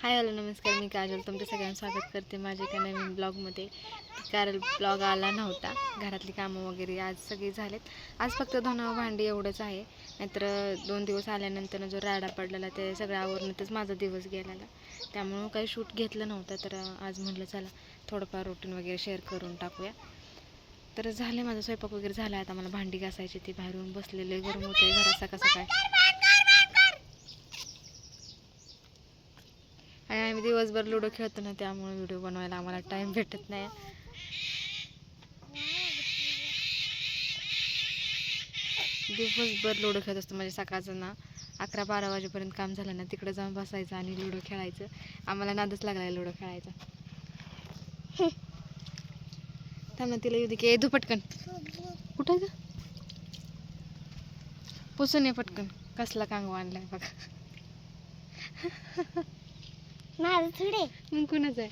Hi hello नमस्कार, मी काजल तुमचं सगळ्यांचं स्वागत करते माझ्या एका नवीन ब्लॉगमध्ये. कारण ब्लॉग आला नव्हता, घरातली कामं वगैरे आज सगळी झालेत. आज फक्त धुणं भांडी एवढंच आहे, नाहीतर 2 दिवस आल्यानंतर जो राडा पडलेला ते सगळं आवरणीतच माझा दिवस गेलेला. त्यामुळं काही शूट घेतलं नव्हतं, तर आज म्हटलं चला थोडंफार रुटीन वगैरे शेअर करून टाकूया. तर झाले माझा स्वयंपाक वगैरे झाला. आता मला भांडी घासायची, ती बाहेरून बसलेले गरम होते घरात सकाळ सकाळ. आणि आम्ही दिवसभर लुडो खेळतो ना, त्यामुळे व्हिडिओ बनवायला आम्हाला टाईम भेटत नाही. दिवसभर लुडो खेळत असतो, म्हणजे सकाळचं ना 11-12 वाजेपर्यंत काम झालं ना तिकडे जाऊन बसायचं आणि लुडो खेळायचं. आम्हाला नादच लागलाय लुडो खेळायचा. थांब ना, तिला येऊ दे की. पटकन कुठं ग, पुसून ये पटकन. कसला कांगो आणलाय बघा. मग कुणाच आहे?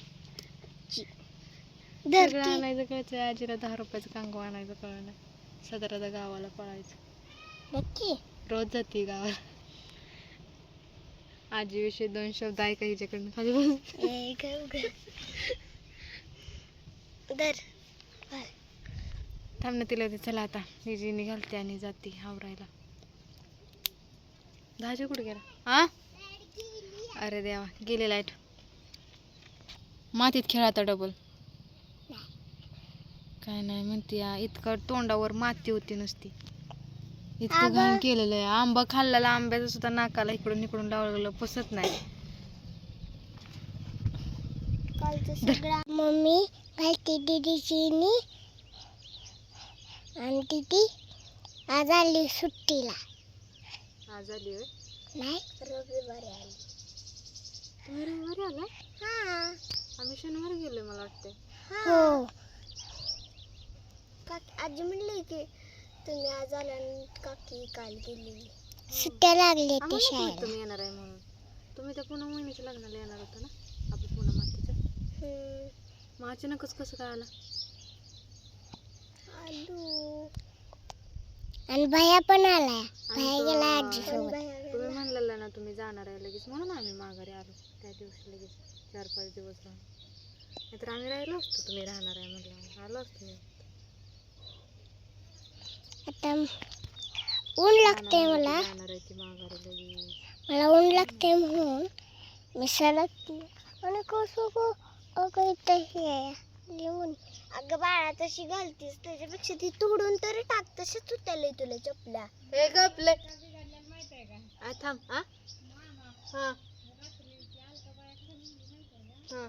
सगळं आणायचं कळचं. आजीला 10 रुपयाचं कांगो आणायचं कळलं नाही. सदराचा गावाला पळायचं. रोज जाते गावाला. आजीविषयी 2 शब्द ऐका हिच्याकडनं. खाली थांब ना, तिला चला आता हिजी निघालते आणि जाते आवरायला. दहाजी कुठे गेला? हा, अरे देवा, गेले लाईट. मातीत खेळ आता डबल. काय नाही म्हणते, इतकं तोंडावर माती होती नुसती. इतकं घाण केलेलं आहे. आंबा खाल्लेला, आंब्याचं सुद्धा नाकाला इकडून इकडून लावलेलं पसत नाही. मम्मी घालते दीदीची आणि दीदी आज आली सुट्टीला. आज आली होय? नाही, रविवारी आली. तुम्ही रविवारी आला? हा, आम्ही शनिवारी गेलोय मला वाटते. हो. आजी म्हणली की तुम्ही आज आला आणि काकी काल गेली. सुट्ट्या लागले ते शाळेला. तुम्ही येणार आहे म्हणून. तुम्ही त्या पुन्हा मोहिनीच्या लग्नाला येणार होता ना, आपल्या पुन्हा मातीचं. मग अचानकच कसं काय आला? आलू आणि भैया पण आला. भैया गेला आजी सोबत. तुम्ही म्हणलेलं ना तुम्ही जाणार आहे लगेच, म्हणून आम्ही माघारी आलो त्या दिवशी लगेच 4-5 दिवस राहून. नाहीतर आम्ही राहिलो असतो. तुम्ही राहणार आहे म्हटलं आलो असतो मी. आता ऊन लागते मला. मला ऊन लागते म्हणून मी सरकते. आणि कसं लिहून अगं बाळा तशी घालतीस, त्याच्यापेक्षा ती तोडून तरी टाक. तसेच तुटले तुला चपल्या. हे गपले थांब. हा हा हा,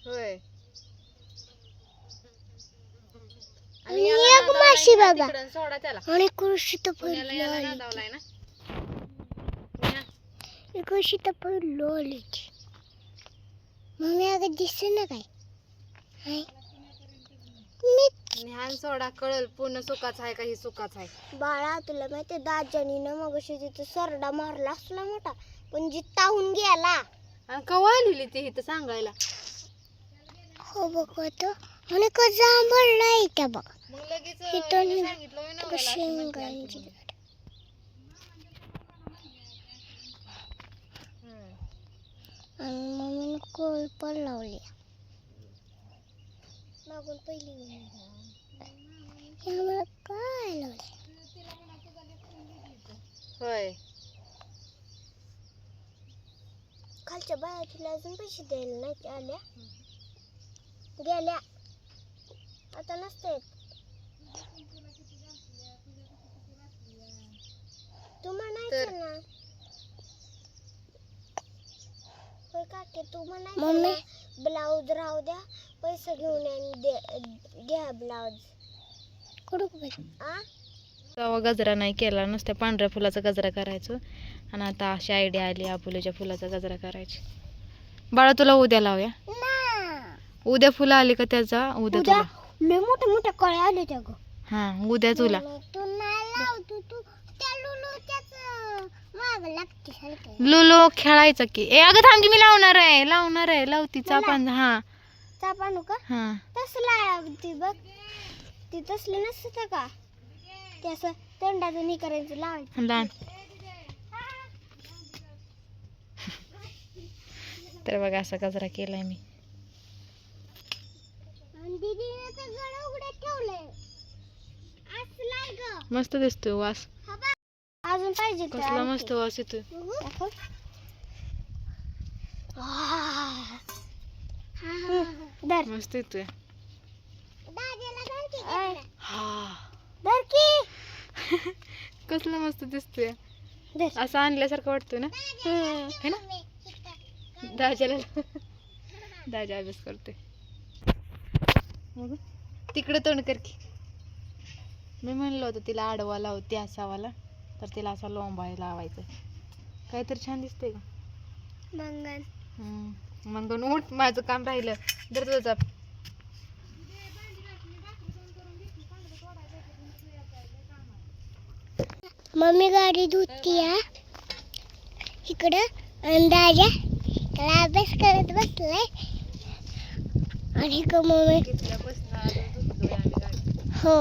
होय. माशी बाबा सोडा त्याला. आणि कृषी तर नादावलाय ना. कृषी तर पडली. मम्मी अगं दिसत ना काय. न्यान सोडा, कळल पुन्हा सुकाच आहे का ही सुकाच आहे. बाळा तुला माहिती दाजानी ना मग तिथं सरडा मारला असला मोठा, पण जिताहून गेला. आणि कवा आलेली ती इथं सांगायला? हो बघ तो आणि कसा आंबळला त्या बघ. मग लगेच सांगितलं शेंगांची. आणि मम्मीने कोळ पण लावली मागून पहिली. काय लावले होय. खालच्या बाया तुला अजून पैसे द्यायला नाही आल्या. गेल्या आता नसते. तू म्हणायचं ना होय काकी, तू म्हणायचं ना ब्लाऊज राहू द्या, पैसे घेऊन आणि घ्या ब्लाऊज. तेव्हा गजरा नाही केला, नुसत्या पांढऱ्या फुलाचा गजरा करायचो. आणि आता अशी आयडिया आली आपुलेच्या फुलाचा गजरा करायची. बाळा तुला उद्या लावूया. उद्या फुलं आली का त्याचा उद्या तुला लय मोठे मोठे कळ्या आले त्या ग. हा उद्या तुला. तू नाही लावतो, तू त्या लुलूच्याच माग लागते. लुलो खेळायचा की. अगं थांब की, मी लावणार आहे लावती चापान. हा चापानू का? हा तसला ती बघ, ती तसली नसतं का. ते असं तोंडातून हे करायचं लावायचं. लहान तर बघा असा गजरा केलाय मी. आणि दीदीने तर गळ उघडं ठेवलंय. असलाय ग. मस्त दिसतोय वास. अजून पाहिजे तर कसला आणखी. मस्त वास येतोय. दाखव. धर. मस्त येतोय. हा धर की. कसला मस्त दिसतोय. धर. असं आणल्यासारखं वाटतोय ना है ना. दाजाला दाजा अभ्यास करते. तिकडे तोंड कर की. मी म्हणलं होतं तिला आडवा लावते असावाला तर तिला असा लोंबाळी लावायचं. काहीतरी छान दिसतंय का मंगन. मग उठ माझं काम राहिलं. दर तुझा मम्मी गाडी धुतीया इकडं आणि दादा त्याला अभ्यास करत बसलाय. आणि मम्मी घेतल्यापासून आम्ही गाडी. हो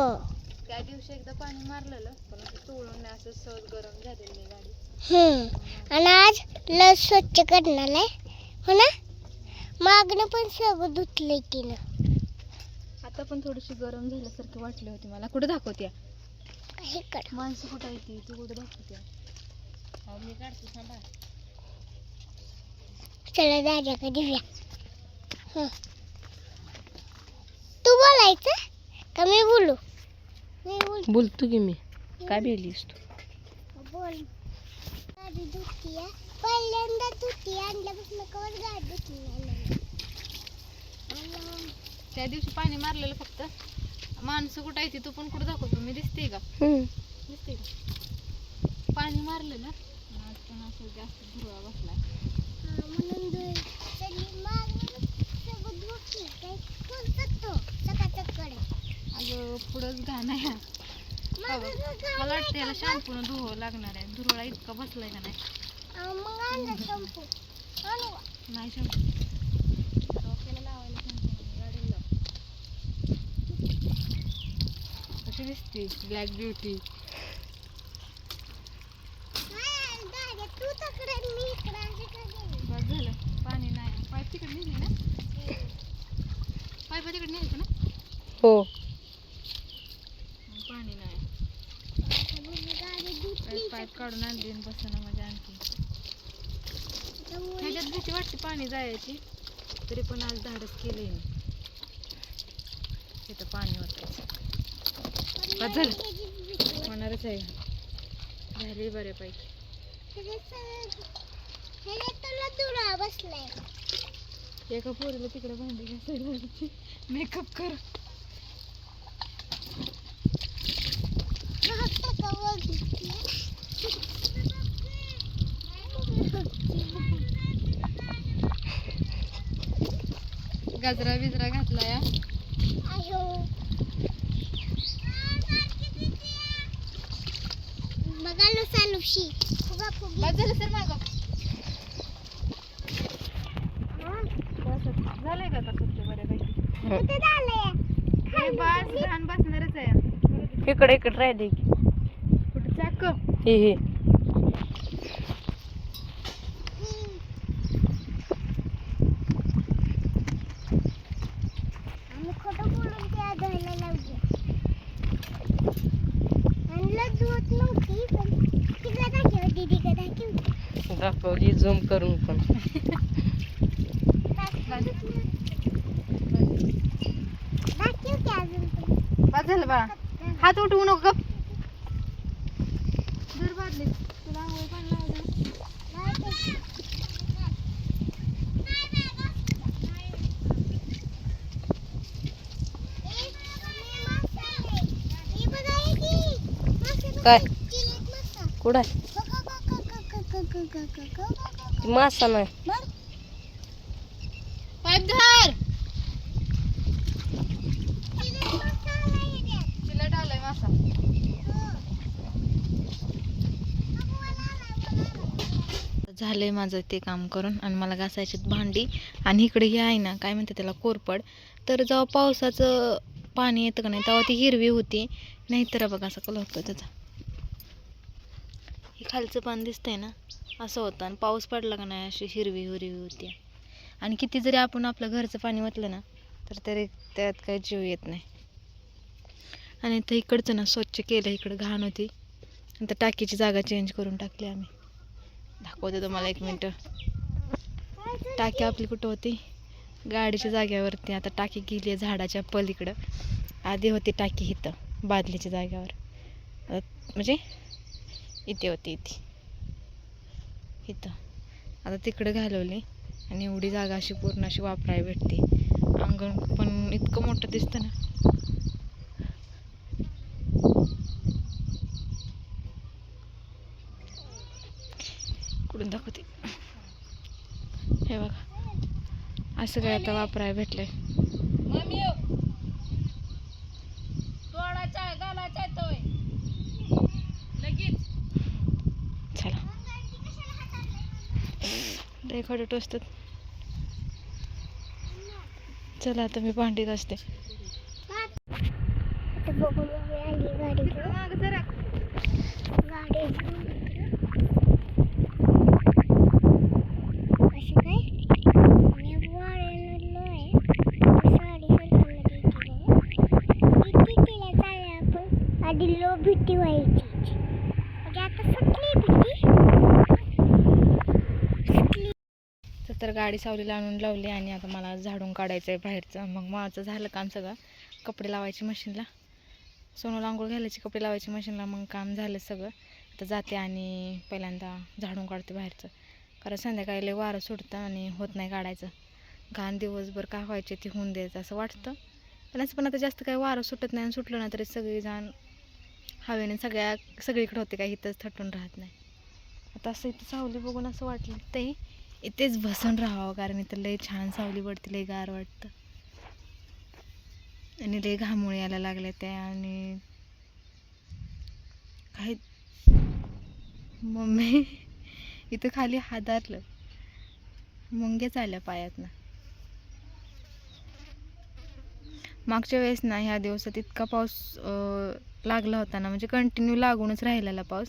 त्या दिवशी एकदा पाणी मारलेलं पण असं चोळून नाही, असं सहज गरम झालेली गाडी. आणि आज लस स्वच्छ करणार आहे हो ना. मागणं पण सगळं धुतलंय तिनं. आता पण थोडीशी गरम झाल्यासारखी वाटली होती मला. कुठे दाखवत्या इकडं माणसं कुठं येते ती कुठे दाखवत्या. मी काढते सांभाळ. चला दादाकडे देऊया. तू बोलायचं का मी बोलू. मी बोल. बोलतो की मी. काय बेलीस तू. बोल. गाडी धुतीया पहिल्यांदा धुती आणल्यापासून कवर गाडी धुतली नाही. त्या दिवशी पाणी मारलेलं फक्त. माणसं कुठं येते तू पण कुठं दाखवतो. मी दिसते का. दिसते का पाणी मारलेलं. आज पण असं जास्त धुरळा बसलाय म्हणून सगळं धुतली काय कोण सकतो चकाचकडे. अगं पुढंच घाण आहे. मला वाटतं याला शॅम्पून धुवावं लागणार आहे. धुरळा इतका बसलाय का नाही. मग आणलं शॅम्पू. नाही शॅम्पू डोक्याला लावायला शॅम्पू गाडीला लाव. कशी दिसते ब्लॅक ब्युटी. तू तकडे मी इकडे. बस झालं. पाणी नाही. पाईप तिकडे नेली ना. पाईप तिकडे न्यायचं ना. हो पाणी नाही. पाईप काढून आणली आणि बसना माझ्या आणखी. ह्याच्यात भीती वाटते पाणी जायची तरी पण आज धाडस केले मी. तिथं पाणी वाटायचं. बस झालं. होणारच आहे. झाली बऱ्यापैकी. बसलाय एका पोरीला तिकडे भांडी घासायला मेकअप कर. गजरा बिजरा घातला या. बघालो चालूशी फुगा फुगी. बस झालं सर मागं. झालंय का तसं ते बऱ्यापैकी. कुठे झालंय. हे बस घाण बसणारच आहे. इकडे इकडे राहिले की कुठे चाक. हे आम्ही खोटं बोलून त्या धुवायला लावली. आणलं धुवत नव्हती पण तिला दाखव दीदीकडे दाखव. दाखवली झूम करून पण. दाखव की अजून पण. बस झालं बाळा. हात उठवू नको गप. धर बादली. तुला आंघोळ पाणी लावायचं. काय कुठं मासा नाही. पाईप धर. चिलट आलाय मासा. झालंय माझं ते काम करून आणि मला घासायची भांडी. आणि इकडे हे आहे ना काय म्हणते त्याला कोरपड. तर जेव्हा पाणी येतं का नाही तेव्हा ती हिरवी होती, नाहीतर बघा असं कलर होतो त्याचा. हे खालचं पान दिसतंय ना असं होतं, आणि पाऊस पडला का नाही अशी हिरवी हिरवी होती. आणि किती जरी आपण आपलं घरचं पाणी ओतलं ना तर तरी त्यात काही जीव येत नाही. आणि इथं इकडचं ना स्वच्छ केलं, इकडं घाण होती, नंतर टाकीची जागा चेंज करून टाकली आम्ही. दाखवते तुम्हाला 1 मिनटं. टाकी आपली कुठं होती, गाडीच्या जाग्यावरती. आता टाकी गेली आहे झाडाच्या पलीकडं. आधी होती टाकी इथं बादलीच्या जाग्यावर, म्हणजे इथे होती इथं. आता तिकडं घालवली आणि एवढी जागा अशी पूर्ण अशी वापरायला भेटते. अंगण पण इतकं मोठं दिसतं ना. कुठून दाखवते, हे बघा असं काय आता वापरायला भेटलंय. चला रेकॉर्ड टोचतात. चला आता मी भांडी घासते. आता बघून मम्मी आली गाडी घेऊन. गाडी घेऊन अशी काय मी वाळलेलो आहे. साडी सरकारमध्ये इथे तिला चाललं आपण. आधी लो भीती व्हायची, म्हणजे आता सुटली भीती. तर गाडी सावलीला आणून लावली आणि आता मला झाडून काढायचं आहे बाहेरचं. मग माझं झालं काम सगळं. कपडे लावायची मशीनला, सोनूला आंघोळ घालायची, कपडे लावायची मशीनला. मग काम झालं सगळं. आता जाते आणि पहिल्यांदा झाडून काढते बाहेरचं, कारण संध्याकाळी लय वारं सुटतं आणि होत नाही काढायचं. घाण दिवसभर काय व्हायचे ते होऊन द्यायचं असं वाटतं. पण आता जास्त काही वारं सुटत नाही, आणि सुटलं ना तरी सगळी जण हवेने सगळीकडे होते, काही इथंच थटून राहत नाही. आता असं इथं सावली बघून असं वाटलं ते इथेच बसून राहावं, कारण इथं लय छान सावली पडते, लय गार वाटतं. आणि लय घामोळे यायला लागले ते. आणि काही मम्मी इथं खाली हादरलं, मुंग्याच आल्या पायातनं. मागच्या वेळेस ना ह्या दिवसात इतका पाऊस लागला होता ना, म्हणजे कंटिन्यू लागूनच राहिलेला पाऊस.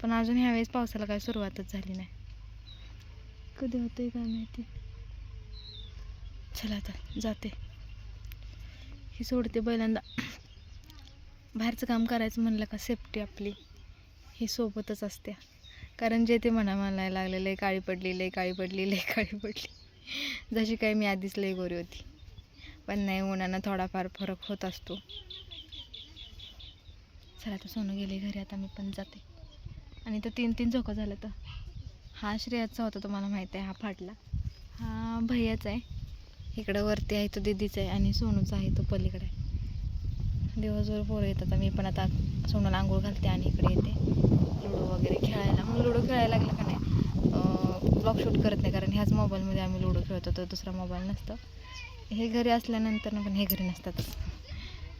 पण अजून ह्या वेळेस पावसाला काही सुरुवातच झाली नाही. कधी होतंय काय माहिती. चला आता जाते, ही सोडते बैलांना. बाहेरचं काम करायचं म्हणलं का सेफ्टी आपली ही सोबतच असते. कारण जे ते म्हणायला लागले लय काळी पडली, लय काळी पडली, लय काळी पडली. जशी काही मी आधीच लय गोरी होती, पण नाही, उन्हानं थोडाफार फरक होत असतो. चला आता सोनं गेले घरी, आता मी पण जाते. आणि तर 3 झोका झालं. तर हा श्रेयाचा होता, तुम्हाला माहिती आहे, हा फाटला. हा भैयाचा आहे, इकडं वरती आहे तो दीदीचा आहे, आणि सोनूचा आहे तो पलीकडे आहे. दिवसभर पोरं येतात. मी पण आता सोनूला आंघोळ घालते आणि इकडे येते लुडो वगैरे खेळायला. मग लुडो खेळायला लागलं का नाही ब्लॉग शूट करत नाही, कारण ह्याच मोबाईलमध्ये आम्ही लुडो खेळतो, तर दुसरा मोबाईल नसतं. हे घरी असल्यानंतर ना, पण हे घरी नसतातच.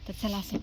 तर चला असं